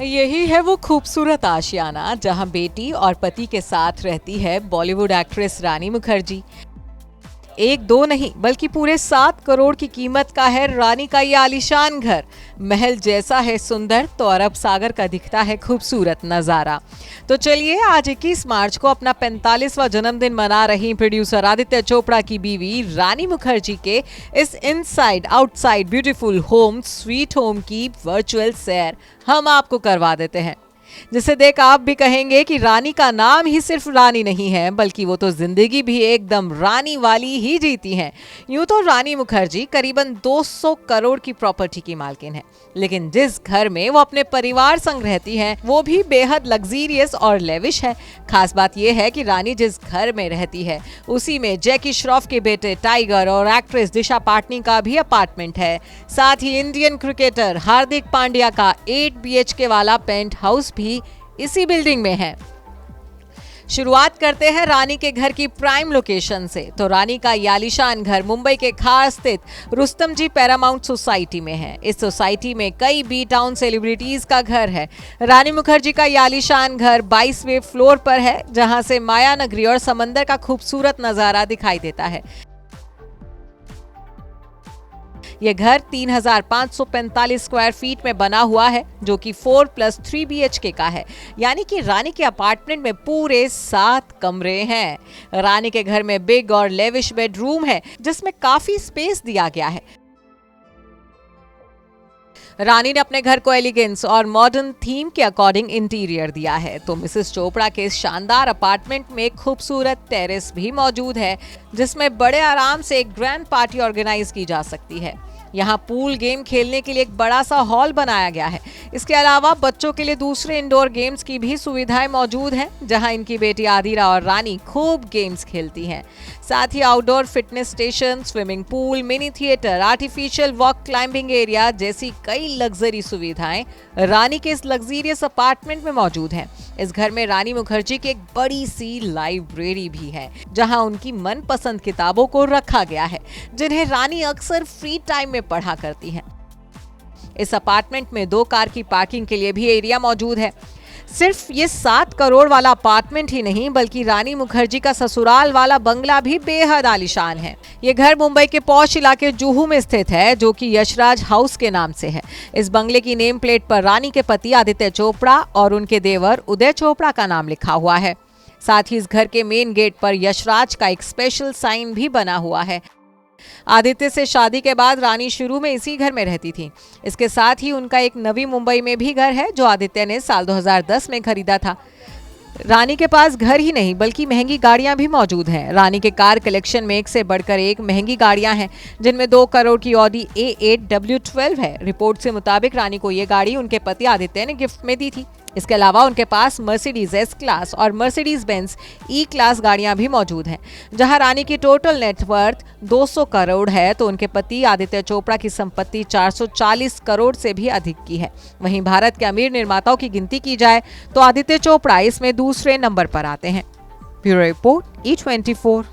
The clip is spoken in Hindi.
यही है वो खूबसूरत आशियाना जहां बेटी और पति के साथ रहती है बॉलीवुड एक्ट्रेस रानी मुखर्जी। एक दो नहीं बल्कि पूरे 7 करोड़ की कीमत का है रानी का ये आलीशान घर। महल जैसा है सुंदर तो अरब सागर का दिखता है खूबसूरत नजारा। तो चलिए आज 21 मार्च को अपना 45वां जन्मदिन मना रही प्रोड्यूसर आदित्य चोपड़ा की बीवी रानी मुखर्जी के इस inside outside beautiful home sweet home की वर्चुअल सैर हम आपको करवा देते हैं, जिसे देख आप भी कहेंगे कि रानी का नाम ही सिर्फ रानी नहीं है बल्कि वो तो जिंदगी भी एकदम रानी वाली ही जीती हैं। यूं तो रानी मुखर्जी करीबन 200 करोड़ की प्रॉपर्टी की मालकिन है, लेकिन जिस घर में वो अपने परिवार संग रहती हैं वो भी बेहद लग्जीरियस और लेविश है। खास बात यह है कि रानी जिस घर में रहती है उसी में जैकी श्रॉफ के बेटे टाइगर और एक्ट्रेस दिशा पाटनी का भी अपार्टमेंट है। साथ ही इंडियन क्रिकेटर हार्दिक पांड्या का 8 BHK वाला पेंट हाउस भी इसी बिल्डिंग में है। शुरुआत करते हैं रानी के घर की प्राइम लोकेशन से। तो रानी का ये आलीशान घर मुंबई के खास स्थित रुस्तम जी पैरामाउंट सोसाइटी में है। इस सोसाइटी में कई बी टाउन सेलिब्रिटीज का घर है। रानी मुखर्जी का ये आलीशान घर 22वें फ्लोर पर है, जहां से माया नगरी और समंदर का खूबसूरत नजारा दिखाई देता है। यह घर 3545 स्क्वायर फीट में बना हुआ है, जो कि 4+3 BHK का है, यानी कि रानी के अपार्टमेंट में पूरे 7 कमरे हैं। रानी के घर में बिग और लेविश बेडरूम है, जिसमें काफी स्पेस दिया गया है। रानी ने अपने घर को एलिगेंस और मॉडर्न थीम के अकॉर्डिंग इंटीरियर दिया है। तो मिसेस चोपड़ा के इस शानदार अपार्टमेंट में एक खूबसूरत टेरेस भी मौजूद है, जिसमें बड़े आराम से एक ग्रैंड पार्टी ऑर्गेनाइज की जा सकती है। यहाँ पूल गेम खेलने के लिए एक बड़ा सा हॉल बनाया गया है। इसके अलावा बच्चों के लिए दूसरे इंडोर गेम्स की भी सुविधाएं मौजूद हैं, जहां इनकी बेटी आदिरा और रानी खूब गेम्स खेलती हैं। साथ ही outdoor fitness station, swimming pool, mini theatre, artificial walk climbing area जैसी कई लग्जरी सुविधाएं रानी के इस लग्जरियस अपार्टमेंट में मौजूद हैं। इस घर में रानी मुखर्जी की एक बड़ी सी लाइब्रेरी भी है, जहां उनकी मनपसंद किताबों को रखा गया है, जिन्हें रानी अक्सर फ्री टाइम में पढ़ा करती हैं। इस अपार्टमेंट में 2 कार की पार्किंग के लिए भी एरिया मौजूद है। सिर्फ ये 7 करोड़ वाला अपार्टमेंट ही नहीं बल्कि रानी मुखर्जी का ससुराल वाला बंगला भी बेहद आलीशान है। ये घर मुंबई के पॉश इलाके जुहू में स्थित है, जो कि यशराज हाउस के नाम से है। इस बंगले की नेम प्लेट पर रानी के पति आदित्य चोपड़ा और उनके देवर उदय चोपड़ा का नाम लिखा हुआ है। साथ ही इस घर के मेन गेट पर यशराज का एक स्पेशल साइन भी बना हुआ है। आदित्य से शादी के बाद रानी शुरू में इसी घर में रहती थी। इसके साथ ही उनका एक नवी मुंबई में भी घर है, जो आदित्य ने साल 2010 में खरीदा था। रानी के पास घर ही नहीं बल्कि महंगी गाड़ियां भी मौजूद हैं। रानी के कार कलेक्शन में एक से बढ़कर एक महंगी गाड़ियां हैं, जिनमें 2 करोड़ की ऑडी A8 W12 है। रिपोर्ट से मुताबिक रानी को ये गाड़ी उनके पति आदित्य ने गिफ्ट में दी थी। इसके अलावा उनके पास मर्सिडीज S क्लास और मर्सिडीज बेंज E क्लास गाड़ियां भी मौजूद हैं। जहां रानी की टोटल नेटवर्थ 200 करोड़ है, तो उनके पति आदित्य चोपड़ा की संपत्ति 440 करोड़ से भी अधिक की है। वहीं भारत के अमीर निर्माताओं की गिनती की जाए तो आदित्य चोपड़ा इसमें दूसरे नंबर पर आते हैं। Bureau report E24।